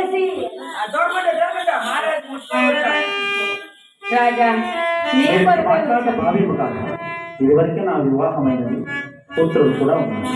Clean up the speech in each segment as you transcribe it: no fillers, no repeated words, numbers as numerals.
ప్రేయసి రాజా నీ కొరకు భావింపు కాదు, ఇదివరకే నా వివాహమైనది, పుత్రుడు కూడా ఉన్నాడు.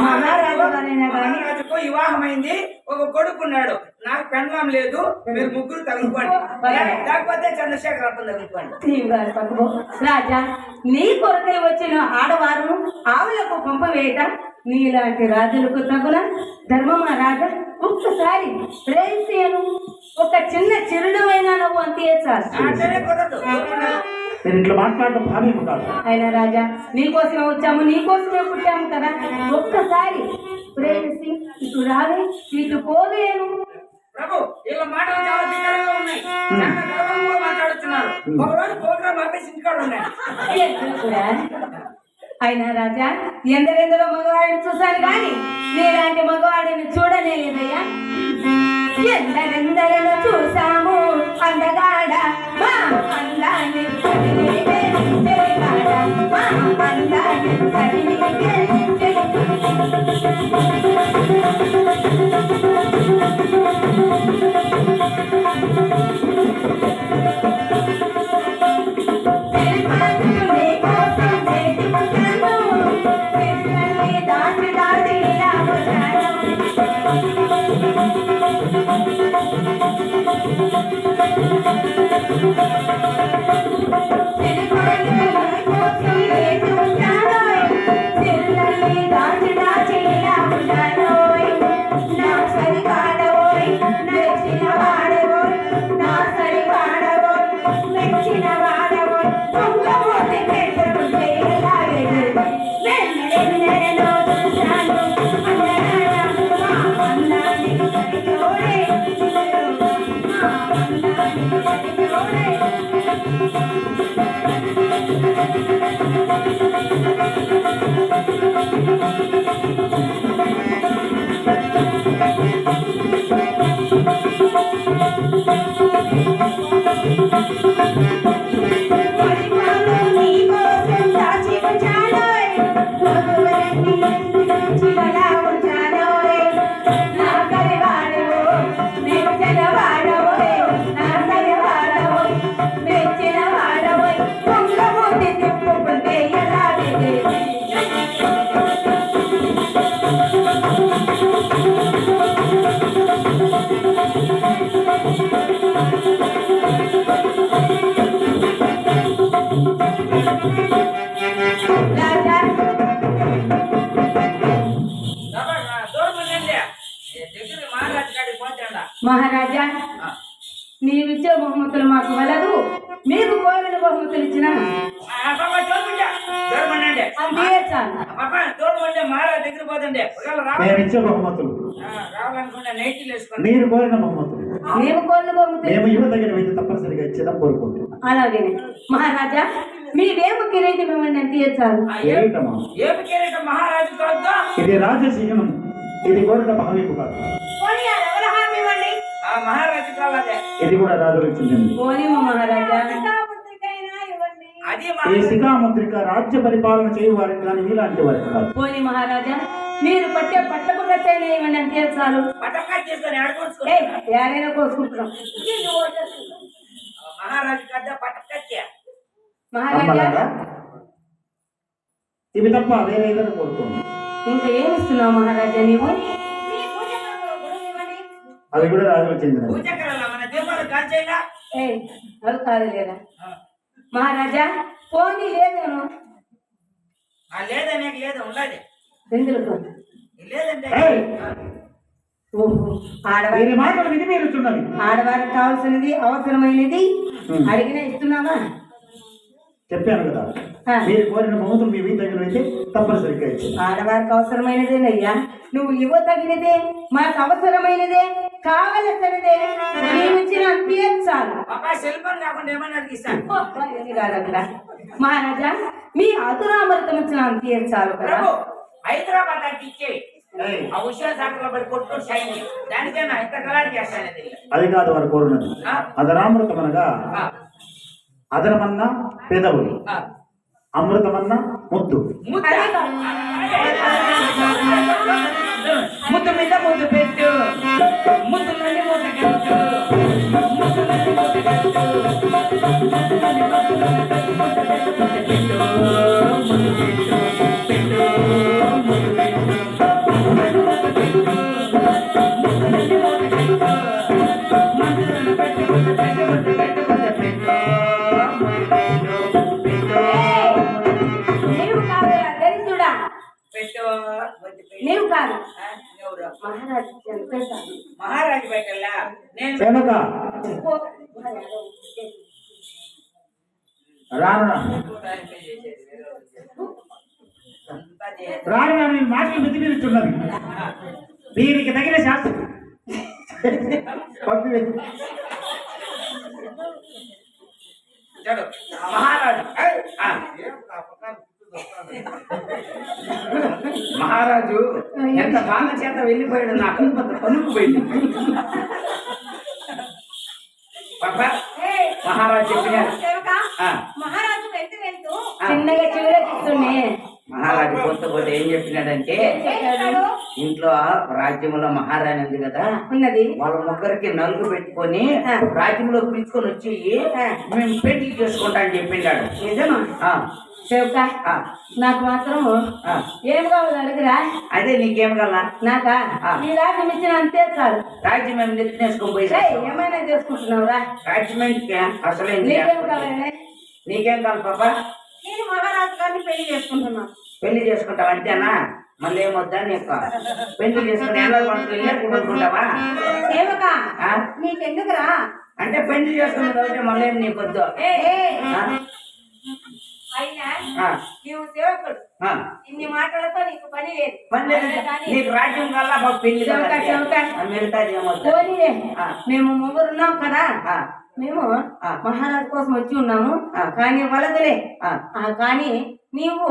మహారాజుకు వివాహమైంది, ఒక కొడుకున్నాడు. నాకు పెండ్లం లేదు, మీరు ముగ్గురు తగులుకోండి, లేకపోతే చంద్రశేఖర్ అప్పని తగులుకోండి. రాజా నీ కొరకై వచ్చిన ఆడవారు ఆవులకు పంప వేయట నీలాంటి రాజులకు తగున ధర్మమా రాజా? ఒక్కసారి ప్రేయసిను ఒక చిన్న చిరునవైనా నువ్వు అంతే నేను ఇట్లా మాట్లాడడం భావ్యం కాదు. అయినా రాజా నీకోసమే వచ్చాము, నీకోసమే పుట్టాము కదా. ఒక్కసారి ప్రేయసి ఇటు రావే, ఇటు పోవేను. ప్రభు వీళ్ళ మాటలు చాలా దిగ్గరగా ఉన్నాయి, చాలా గర్వంగా మాట్లాడుతున్నారు. ఒకరోజు ప్రోగ్రామ్ ఆపేసి ఇంటికాడ ఉన్నాయి. అయినా రాజా ఎందరెందరో మగవాడిని చూశాను కానీ నీలాంటి మగవాడిని చూడనే లేదయ్యా. ఎందరెందరను చూసాము అందగాడ మా అందాన్ని మహారాజా నీవిచ్చే బహుమతులు మాకు వలదు, మీకు కోరిన బహుమతులు ఇచ్చిన మహారాజ్ దగ్గర పోతుండే మీరు కోరిన బహుమతులు మేము కోరిన బహుమతులు మేము యువ దగ్గర అయితే తప్పనిసరిగా ఇచ్చేదా కోరుకుంటున్నాం. అలాగే మహారాజా మీ వేము కిరీటం ఇవ్వండి అని తీర్చాలి. మహారాజు కాదు, ఇది రాజసీనం, ఇది కోరిన భావింపు కాదు. మహారాజు కావాలే, ఇది కూడా రాజులకు చెందింది. మహారాజా ఈ శిఖాముద్రిక రాజ్య పరిపాలన చేయవారికి కానీ మీలాంటి వారికి కాదు. పోనీ మహారాజా మీరు పట్టే పట్టకు కట్టైనా ఇవ్వండి అని తీర్చాలు. ఏడైనా కోసుకుంటున్నాం. మహారాజు కద్ద పట్టకత్య మహారాజా ఇవి తప్ప వేరే ఏదైనా కోరుకోండి. ఇంకా ఏమిస్తున్నావు మహారాజా నీవు? అవి కూడా రాజులకు చెందినవి. అవి కాదు లేదా మహారాజా? పోనీ లేదేను లేదనే లేదు ఉండదు ఎందుకు లేదంటే ఆడవారికి కావాల్సినది అవసరమైనది అడిగినా ఇస్తున్నావా? చెప్పాను కదా, మీరు కోరిన బహుమతులు మీ దగ్గర అయితే తప్పనిసరిగా ఇచ్చారు. ఆడవారికి అవసరమైనదేనయ్యా, నువ్వు ఇవ్వ తగినదే, మాకు అవసరమైనదే, కావలసినదే నేను ఇచ్చిన తీర్చాలి. మహారాజా మీ అతురామృతం ఇచ్చిన తీర్చాలి కదా. హైదరాబాద్ అంటే ఇచ్చే దానికైనా అది కాదు వారు కోరున్నది. అదరామృతం అనగా అదరమన్నా పెదవులు, అమృతమన్నా ముద్దు. ముద్దు మీద ముద్దు పెట్టు, ముద్దు నుండి ముద్దు మహారాజు పెట్టాలా నేను సేవక రాను రాను రాను నేను మాటలు మితిమీరుచున్నది దీనికి తగిన శాస్త్రం పంపి చూడు మహారాజు ఆ. మహారాజు ఎంత బాధ చేత వెళ్ళిపోయాడు నాకు కొంత పనుకుపోయింది పాపా మహారాజు చెప్పినారు ఆ. మహారాజు వెళ్తూ వెళ్తూ చిన్నగా చివరిస్తున్నాయి. మహారాజు కొత్త ఏం చెప్పినాడంటే ఇంట్లో రాజ్యంలో మహారాణి ఉంది కదా ఉన్నది వాళ్ళ ముగ్గురికి నలుగు పెట్టుకొని రాజ్యంలో పిలుచుకొని వచ్చి మేము పెళ్లి చేసుకుంటా అని చెప్పిండాడు నిజమా ఆ, సేవక ఆ, నాకు మాత్రం ఆ. ఏం కావాలి అడుగురా అదే నీకేం కల్లా నాకా ఈ రాజ్యం ఇచ్చిన అంతే చాలు. రాజ్యం మేము నెత్తినేసుకొని పోయి ఏయ్, ఏమైనా చేసుకుంటున్నావురా? రాజ్యమెంట్కి అసలే నీకేం కావాలి? నీకేం కావాలి పాపా నేను మహారాజు గారిని పెళ్లి చేసుకుంటున్నాను. పెళ్లి చేసుకుంటావా అంతేనా మళ్ళీ ఏమొద్దా నీకు పెళ్లి చేసుకుని ఎలా కొనుక్కుంటావా సేవక ఆ? నీకెందుకురా? అంటే పెళ్లి చేసుకున్న కాబట్టి మళ్ళీ ఏం నీకు వద్దు ఆ? అయినా ఆ, నీవు సేవకుడు, ఆ. ఇన్ని మాటలతో నీకు పని లేదు. పని లేదు. నీకు రాజ్యం కల్లా మాకు పెళ్లి చెవుక, చెవుక. మిగతాది ఏమొద్దు పోనీలే, ఆ. మేము ముగ్గురు ఉన్నాం కదా, ఆ, మేము ఆ. మహారాజు కోసం వచ్చి ఉన్నాము. ఆ. కానీ వలదులే. ఆ. కానీ నీవు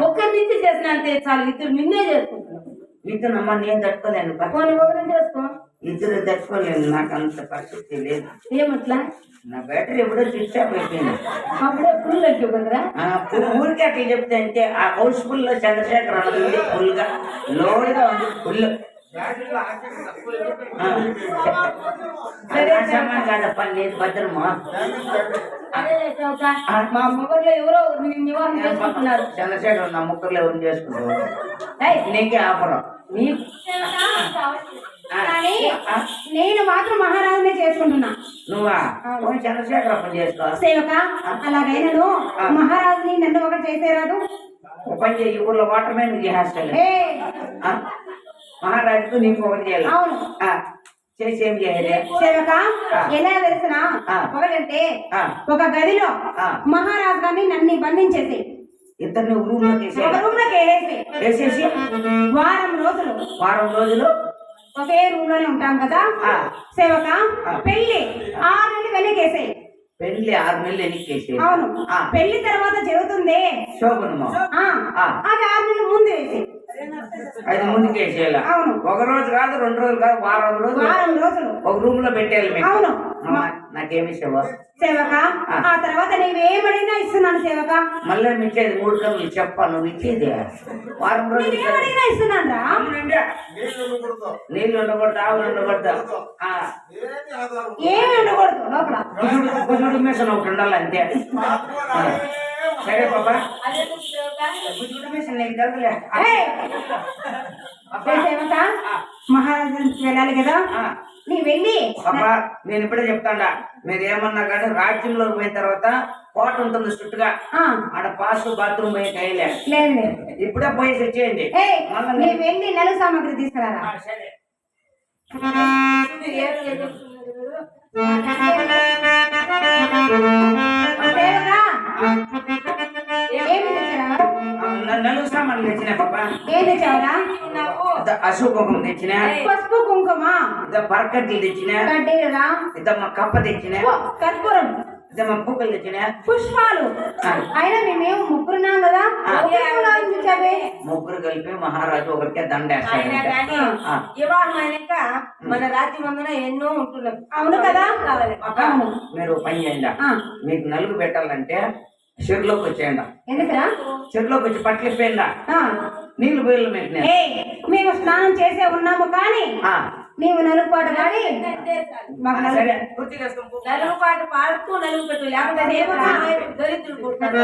ఒక్కరి నుంచి చేసినంతే చాలు, ఇద్దరు నిన్నే చేసుకుంటున్నావు. ఇద్దరు నేను తట్టుకోలేను పా. పోనీ ఒకరిని చేసుకో. ఇద్దరు తట్టుకోలేను నాకు అంత పరిస్థితి లేదు ఏమట్లా? నా బ్యాటరీ ఎప్పుడో స్విచ్ ఆఫ్ అయిపోయింది అప్పుడే ఫుల్ అంటే కదరా. ఊరికి అట్లా చెప్తే అంటే ఆ హౌస్ఫుల్ లో చంద్రశేఖర్ అన్నది ఫుల్ గా లోడ్ గా ఉంది ఫుల్ కాదప్ప లేదు భద్రమా అదే చౌక, మా మొగర్లో ఎవరో నిన్ను వివాహం చేసుకుంటున్నారు. చంద్రశేఖర్ నా ముక్కర్లు ఎవరు చేసుకుంటావు ఏయ్, నీకే ఆపరం నీకు కానీ నేను మాత్రం మహారాజునే చేసుకుంటున్నా. నువ్వా చంద్రశేఖర్ పని చేసుకో సేవక అలాగైనను మహారాజుని నన్ను ఒకటి చేసేరాదు. ఒక పని చేయి ఊర్లో వాటర్ మ్యాన్ చేసేస్తాను ఏ మహారాజుకు నీకు ఒకటి చేయాలి అవును చేసి ఏం చేయాలి సేవక ఎలా తెలిసిన ఒకటంటే ఒక గదిలో మహారాజు గారిని నన్ను బంధించేసి ఇద్దరిని రూమ్ లోకి ఒక రూమ్ లోకి వేసేసి వారం రోజులు ఒకే రూమ్ లోనే ఉంటాం కదా సేవక. పెళ్లి 6 నెలలు వెనకేసాయి. పెళ్లి 6 నెలలు ఎన్నికేసి అవును పెళ్లి తర్వాత జరుగుతుంది శోభనమా అది 6 నెలలు ముందు వేసి అది ముందుకేసేయాల అవును ఒక రోజు కాదు 2 రోజులు కాదు వారం రోజులు ఒక రూమ్ లో పెట్టేయాలి అవును నాకేమి సేవ సేవక. ఆ తర్వాత నీవేమడినా ఇస్తున్నాను సేవక. మళ్ళీ ఇచ్చేది 3 కన్నులు చెప్పా నువ్వు ఇచ్చేది వారం రోజులు నీవేమడినా ఇస్తున్నాను రా. నీళ్ళు ఉండకూడదు ఆవులు ఉండకూడదు ఏమి ఉండకూడదు లోపల గుజుడు మిషన్ ఒకటి ఉండాలి అంతే సరే పాపా అదే చౌక. గుజుడు మిషన్ నీకు తెలుసులే సేవక మహారాజు వెళ్ళాలి కదా నీ వెళ్ళి పాపా నేను ఇప్పుడే చెప్తాడా మీరు ఏమన్నా కానీ రాజ్యంలోకి పోయిన తర్వాత కోట ఉంటుంది చుట్టుగా ఆడ పాస్ బాత్రూమ్ పోయి కయ్యలే లేదు ఇప్పుడే పోయి వచ్చేయండి నీ వెళ్ళి నెల సామాగ్రి తీసుకురారా. సరే ఏమి తెచ్చారా? నలుగు సామాన్లు తెచ్చిన పాప ఏం తెచ్చావరా? అశోక కుంకుమ తెచ్చిన పసుపు కుంకుమ పరకట్లు తెచ్చిన కడ్డీలురా ఇద్దమ్మ కప్ప తెచ్చిన కర్పూరం ఇద్దమ్మ పూకలు తెచ్చిన పుష్పాలు. అయినా మేమేం ముగ్గురున్నాం కదా ముగ్గురు కలిపి మహారాజు ఒకరికే అయినా దండేస్తాడు కానీ వివాహం అయినాక మన రాజ్యం అందున ఎన్నో ఉంటున్నాం. అవును కదా కావాలి. అవును మీరు పని చేయండి మీకు నలుగు పెట్టాలంటే చెరులోకి వచ్చేయండి ఎందుకురా? చెరులోకి వచ్చి పట్లిపోయిందా నీళ్లు బయలు పెట్టినా మేము స్నానం చేసే ఉన్నాము కానీ నీవు నలుగుపాటు కానీ మాకు సరే నలుగు పాటు పాడుతూ నలుగు పెట్టు, లేకపోతే దరిద్రులు పుడతారు.